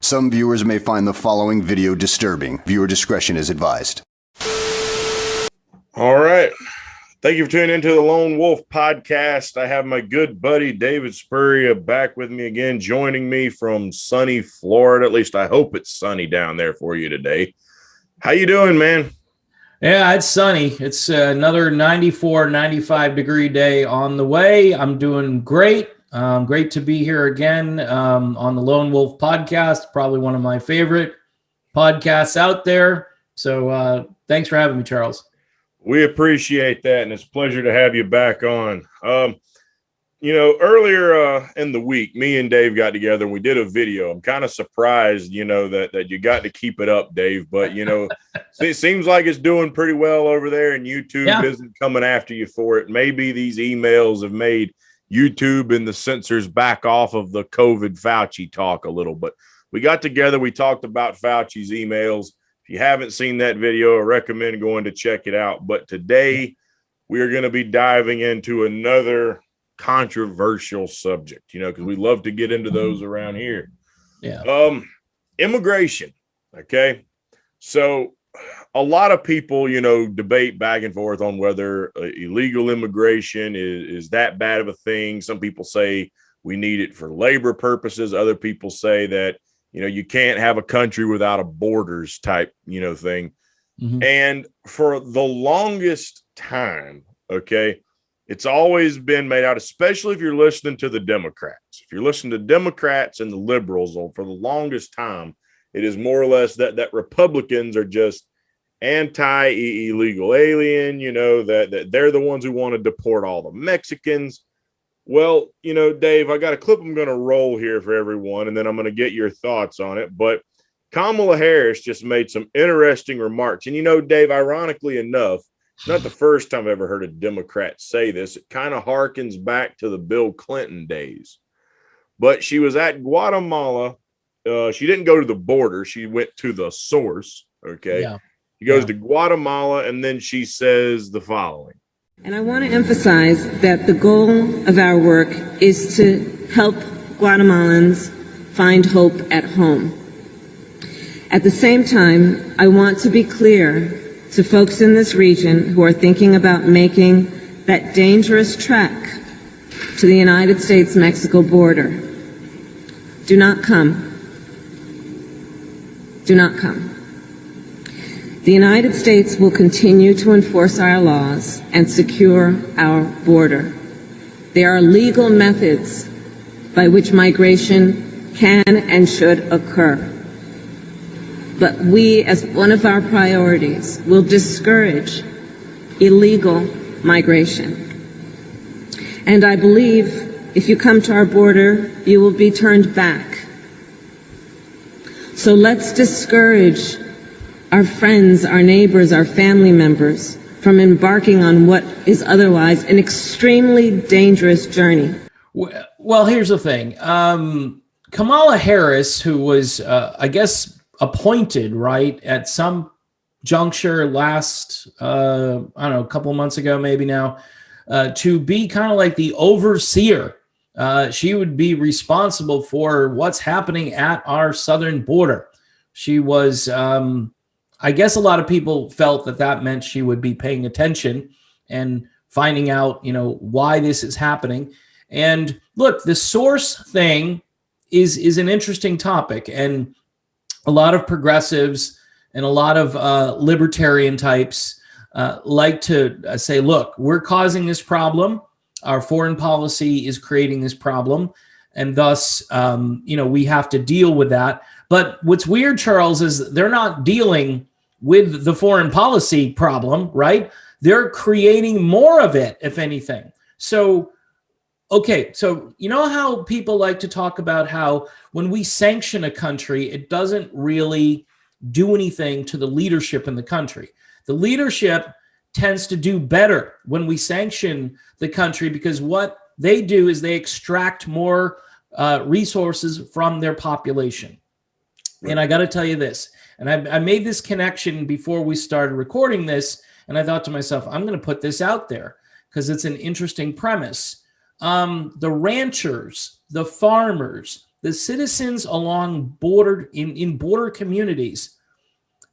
Some viewers may find the following video disturbing. Viewer discretion is advised. All right. Thank you for tuning into the Lone Wolf Podcast. I have my good buddy David Spurrier back with me again, joining me from sunny Florida. At least I hope it's sunny down there for you today. How you doing, man? Yeah, it's sunny. It's another 94, 95 degree day on the way. I'm doing great. Great to be here again on the Lone Wolf Podcast, probably one of my favorite podcasts out there. So thanks for having me, Charles. We appreciate that, and it's a pleasure to have you back on. Earlier in the week, me and Dave got together and we did a video. I'm kind of surprised, that you got to keep it up, Dave. But, it seems like it's doing pretty well over there, and YouTube isn't coming after you for it. Maybe these emails have made YouTube and the censors back off of the COVID Fauci talk a little. But we got together. We talked about Fauci's emails. If you haven't seen that video, I recommend going to check it out. But today we are going to be diving into another controversial subject, because we love to get into those around here. Yeah. Immigration. Okay. So a lot of people, debate back and forth on whether illegal immigration is that bad of a thing. Some people say we need it for labor purposes. Other people say that, you can't have a country without a borders type, thing. Mm-hmm. And for the longest time, okay, it's always been made out, especially if you're listening to the Democrats. If you're listening to Democrats and the liberals, for the longest time, it is more or less that Republicans are just anti-illegal alien, that they're the ones who want to deport all the Mexicans. Well, Dave, I got a clip I'm going to roll here for everyone, and then I'm going to get your thoughts on it. But Kamala Harris just made some interesting remarks. And, Dave, ironically enough, it's not the first time I've ever heard a Democrat say this. It kind of harkens back to the Bill Clinton days. But she was at Guatemala. She didn't go to the border. She went to the source, okay? Yeah. She goes to Guatemala, and then she says the following. And I want to emphasize that the goal of our work is to help Guatemalans find hope at home. At the same time, I want to be clear to folks in this region who are thinking about making that dangerous trek to the United States-Mexico border. Do not come. Do not come. The United States will continue to enforce our laws and secure our border. There are legal methods by which migration can and should occur. But we, as one of our priorities, will discourage illegal migration. And I believe if you come to our border, you will be turned back. So let's discourage our friends, our neighbors, our family members from embarking on what is otherwise an extremely dangerous journey. Well, here's the thing. Kamala Harris, who was, I guess, appointed, right, at some juncture last, a couple of months ago, maybe now, to be kind of like the overseer. She would be responsible for what's happening at our southern border. She was, I guess a lot of people felt that meant she would be paying attention and finding out, why this is happening. And look, the source thing is an interesting topic. And a lot of progressives and a lot of libertarian types like to say, look, we're causing this problem. Our foreign policy is creating this problem. And thus, we have to deal with that. But what's weird, Charles, is they're not dealing with the foreign policy problem, right? They're creating more of it, if anything. So, okay, so you know how people like to talk about how when we sanction a country, it doesn't really do anything to the leadership in the country. The leadership tends to do better when we sanction the country because what they do is they extract more resources from their population. And I got to tell you this, and I made this connection before we started recording this, and I thought to myself, I'm going to put this out there because it's an interesting premise. The ranchers, the farmers, the citizens along border in border communities,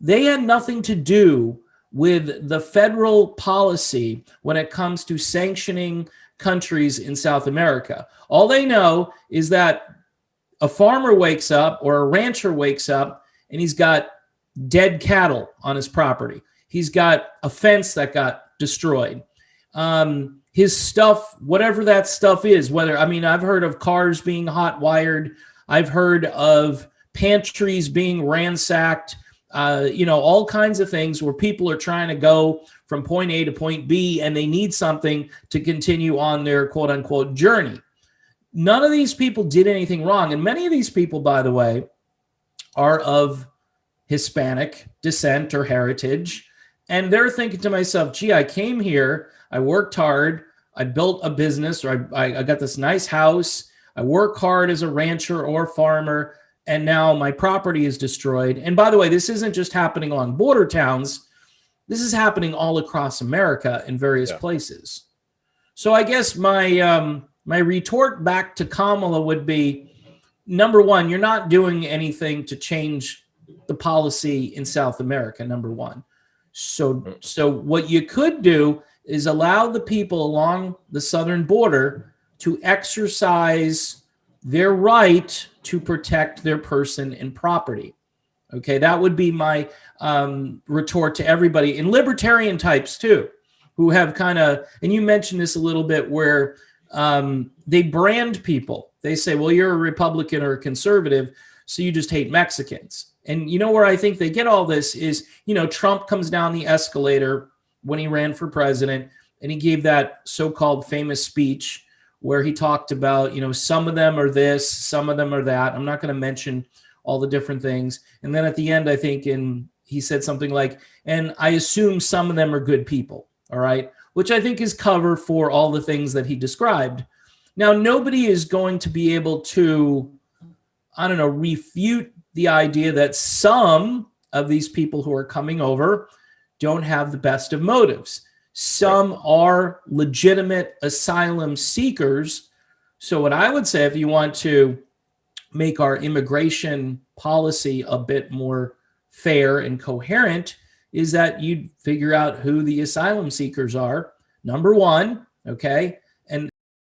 they had nothing to do with the federal policy when it comes to sanctioning countries in South America. All they know is that a farmer wakes up or a rancher wakes up and he's got dead cattle on his property. He's got a fence that got destroyed. His stuff, whatever that stuff is, I've heard of cars being hot wired. I've heard of pantries being ransacked, all kinds of things where people are trying to go from point A to point B and they need something to continue on their quote unquote journey. None of these people did anything wrong. And many of these people, by the way, are of Hispanic descent or heritage. And they're thinking to myself, gee, I came here, I worked hard, I built a business, or I got this nice house, I work hard as a rancher or farmer, and now my property is destroyed. And by the way, this isn't just happening along border towns. This is happening all across America in various places. So I guess my retort back to Kamala would be, number one, you're not doing anything to change the policy in South America, number one. So what you could do is allow the people along the southern border to exercise their right to protect their person and property. Okay, that would be my retort to everybody, and libertarian types too, who have kind of, and you mentioned this a little bit, where they brand people. They say, well, you're a Republican or a conservative, so you just hate Mexicans. And you know where I think they get all this is, Trump comes down the escalator when he ran for president, and he gave that so-called famous speech where he talked about, some of them are this, some of them are that. I'm not going to mention all the different things. And then at the end, I think he said something like, and I assume some of them are good people. All right. Which I think is cover for all the things that he described. Now, nobody is going to be able to, refute the idea that some of these people who are coming over don't have the best of motives. Some are legitimate asylum seekers. So what I would say, if you want to make our immigration policy a bit more fair and coherent, is that you'd figure out who the asylum seekers are, number one, okay?